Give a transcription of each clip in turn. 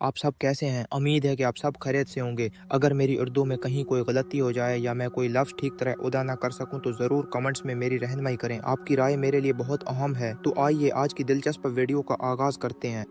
आप सब कैसे हैं? उम्मीद है कि आप सब खैरियत से होंगे। अगर मेरी उर्दू में कहीं कोई गलती हो जाए या मैं कोई लफ्ज़ ठीक तरह अदा ना कर सकूं तो ज़रूर कमेंट्स में मेरी रहनुमाई करें। आपकी राय मेरे लिए बहुत अहम है। तो आइए आज की दिलचस्प वीडियो का आगाज़ करते हैं।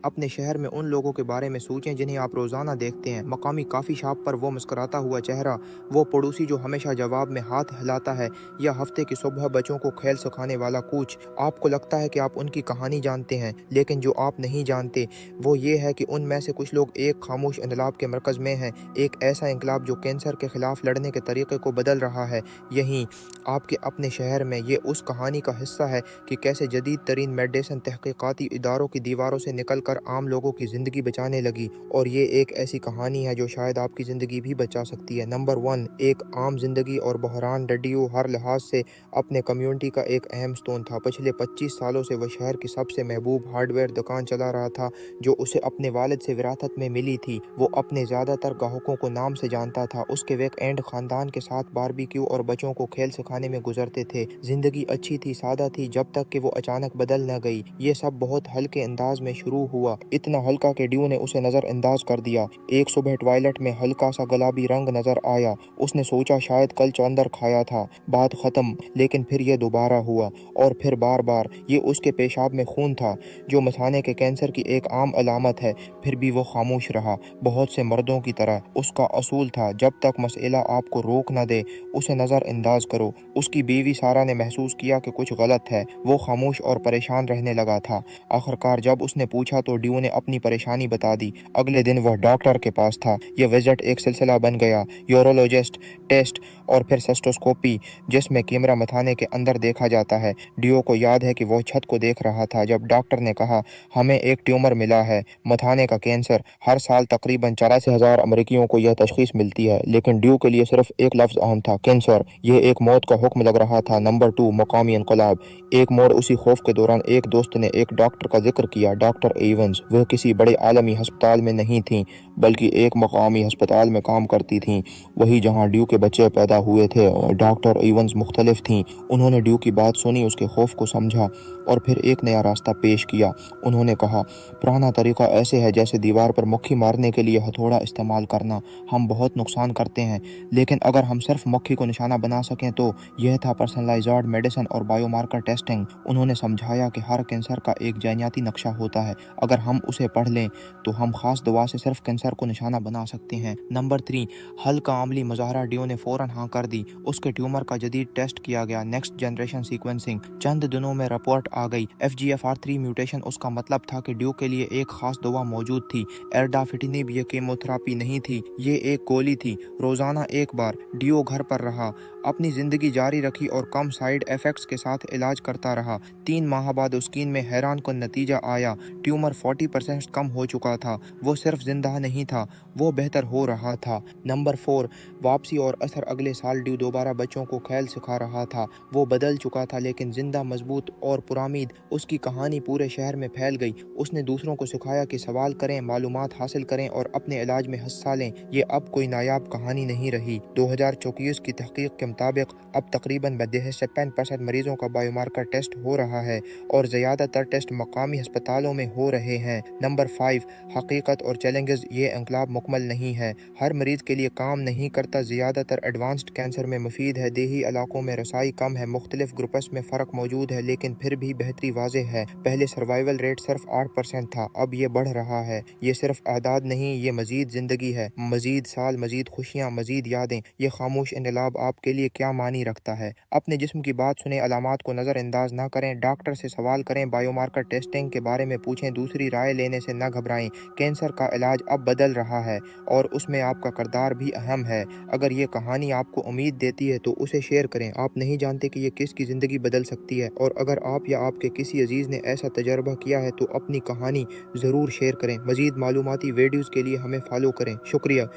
अपने शहर में उन लोगों के बारे में सोचें जिन्हें आप रोज़ाना देखते हैं। मकामी कॉफ़ी शॉप पर वो मुस्कुराता हुआ चेहरा, वो पड़ोसी जो हमेशा जवाब में हाथ हिलाता है, या हफ्ते की सुबह बच्चों को खेल सिखाने वाला कोच। आपको लगता है कि आप उनकी कहानी जानते हैं, लेकिन जो आप नहीं जानते वो ये है कि उनमें से कुछ लोग एक खामोश इनकलाब के मरकज़ में हैं। एक ऐसा इनकलाब जो कैंसर के ख़िलाफ़ लड़ने के तरीक़े को बदल रहा है। यहीं आपके अपने शहर में ये उस कहानी का हिस्सा है कि कैसे जदीद तरीन मेडिसिन तहकीकाती इदारों की दीवारों से निकल कर आम लोगों की ज़िंदगी बचाने लगी। और ये एक ऐसी कहानी है जो शायद आपकी ज़िंदगी भी बचा सकती है। नंबर 1, एक आम ज़िंदगी और बहरान। डडियो हर लिहाज से अपने कम्युनिटी का एक अहम स्टोन था। पिछले 25 सालों से वह शहर की सबसे महबूब हार्डवेयर दुकान चला रहा था, जो उसे अपने वालिद से विरासत में मिली थी। वो अपने ज़्यादातर ग्राहकों को नाम से जानता था। उसके वीकेंड ख़ानदान के साथ बारबेक्यू और बच्चों को खेल सिखाने में गुजरते थे। ज़िंदगी अच्छी थी, सादा थी, जब तक कि वो अचानक बदल न गई। ये सब बहुत हल्के अंदाज में शुरू हुआ, इतना हल्का कि ड्यू ने उसे नज़रअंदाज कर दिया। एक सुबह टॉयलेट में हल्का सा गुलाबी रंग नजर आया। उसने सोचा शायद कल चंदर खाया था। बात खत्म। लेकिन फिर यह दोबारा हुआ, और फिर बार बार। ये उसके पेशाब में खून था, जो मसाने के कैंसर की एक आम अलामत है। फिर भी वो खामोश रहा, बहुत से मर्दों की तरह। उसका असूल था, जब तक मसला आपको रोक न दे उसे नज़रअंदाज करो। उसकी बीवी सारा ने महसूस किया कि कुछ गलत है। वो खामोश और परेशान रहने लगा था। आखिरकार जब उसने पूछा तो ड्यू ने अपनी परेशानी बता दी। अगले दिन वह डॉक्टर के पास था। यह विजिट एक सिलसिला बन गया। यूरोलॉजिस्ट, टेस्ट, और फिर सिस्टोस्कोपी, जिसमें कैमरा मथाने के अंदर देखा जाता है। ड्यू को याद है कि वह छत को देख रहा था जब डॉक्टर ने कहा, हमें एक ट्यूमर मिला है, मथाने का कैंसर। हर साल तकरीबन 84,000 अमरीकियों को यह तशखीस मिलती है, लेकिन ड्यू के लिए सिर्फ एक लफ्ज़ अहम था, कैंसर। यह एक मौत का हुक्म लग रहा था। नंबर 2, मकामी इनकलाब। एक मोड़ उसी खौफ के दौरान एक दोस्त ने एक डॉक्टर का जिक्र किया, डॉक्टर एवंस। वह किसी बड़े आलमी अस्पताल में नहीं थी, बल्कि एक मकामी अस्पताल में काम करती थीं, वही जहां ड्यू के बच्चे पैदा हुए थे। और डॉक्टर एवंस मुख्तलिफ थीं। उन्होंने ड्यू की बात सुनी, उसके खौफ को समझा, और फिर एक नया रास्ता पेश किया। उन्होंने कहा, पुराना तरीका ऐसे है जैसे दीवार पर मक्खी मारने के लिए हथौड़ा इस्तेमाल करना। हम बहुत नुकसान करते हैं, लेकिन अगर हम सिर्फ मक्खी को निशाना बना सकें तो। यह था पर्सनलाइज्ड मेडिसिन और बायोमार्कर टेस्टिंग। उन्होंने समझाया कि हर कैंसर का एक जैनियाती नक्शा होता है। अगर हम उसे पढ़ लें तो हम खास दवा से सिर्फ कैंसर को निशाना बना सकते हैं। नंबर 3, हल्का अमली मुजाहरा। ड्यू ने फौरन हाँ कर दी। उसके ट्यूमर का जदीद टेस्ट किया गया, नेक्स्ट जनरेशन सीक्वेंसिंग। चंद दिनों में रिपोर्ट आ गई, FGFR3 म्यूटेशन। उसका मतलब था कि ड्यू के लिए एक खास दवा मौजूद थी, एर्डाफिटिनिब। ये कीमोथेरेपी नहीं थी, ये एक गोली थी, रोजाना एक बार। ड्यू घर पर रहा, अपनी जिंदगी जारी रखी और कम साइड इफेक्ट्स के साथ इलाज करता रहा। 3 माह बाद स्किन में हैरान कुन नतीजा आया। ट्यूमर 40% कम हो चुका था। वो सिर्फ जिंदा नहीं था, वो बेहतर हो रहा था। नंबर 4, वापसी और असर। अगले साल ड्यू दोबारा बच्चों को खेल सिखा रहा था। वो बदल चुका था, लेकिन जिंदा, मजबूत और पुरामीद। उसकी कहानी पूरे शहर में फैल गई। उसने दूसरों को सिखाया कि सवाल करें, मालूमात हासिल करें और अपने इलाज में हिस्सा लें। ये अब कोई नायाब कहानी नहीं रही। 2024 की तहकीक के मुताबिक अब तकरीबन 53% मरीजों का बायोमार्कर टेस्ट हो रहा है, और ज़्यादातर टेस्ट मकामी अस्पतालों में हो रहे हैं। नंबर 5, हकीकत और चैलेंजेस। ये इंकलाब मुकम्मल नहीं है, हर मरीज के लिए काम नहीं करता। ज़्यादातर एडवांस्ड कैंसर में मुफीद है, देही इलाकों में रसाई कम है, मुख्तलिफ ग्रुप्स में फ़र्क मौजूद है, लेकिन फिर भी बेहतरी वाज़ेह है। पहले सर्वाइवल रेट सिर्फ 8% था, अब ये बढ़ रहा है। ये सिर्फ आदाद नहीं, ये मजीद ज़िंदगी है, मजीद साल, मजीद खुशियाँ, मजीद यादें। ये खामोश इनकलाब आपके लिए क्या मानी रखता है? अपने जिस्म की बात सुने, अलामात को नज़रअंदाज ना करें, डॉक्टर से सवाल करें, बायोमार्कर टेस्टिंग के बारे में पूछें, दूसरी राय लेने से न घबराएं। कैंसर का इलाज अब बदल रहा है, और उसमें आपका किरदार भी अहम है। अगर ये कहानी आपको उम्मीद देती है तो उसे शेयर करें। आप नहीं जानते कि ये किसकी ज़िंदगी बदल सकती है, और अगर आप या आपके किसी अजीज़ ने ऐसा तजर्बा किया है तो अपनी कहानी ज़रूर शेयर करें। मज़ीद मालूमाती वीडियोज़ के लिए हमें फॉलो करें। शुक्रिया।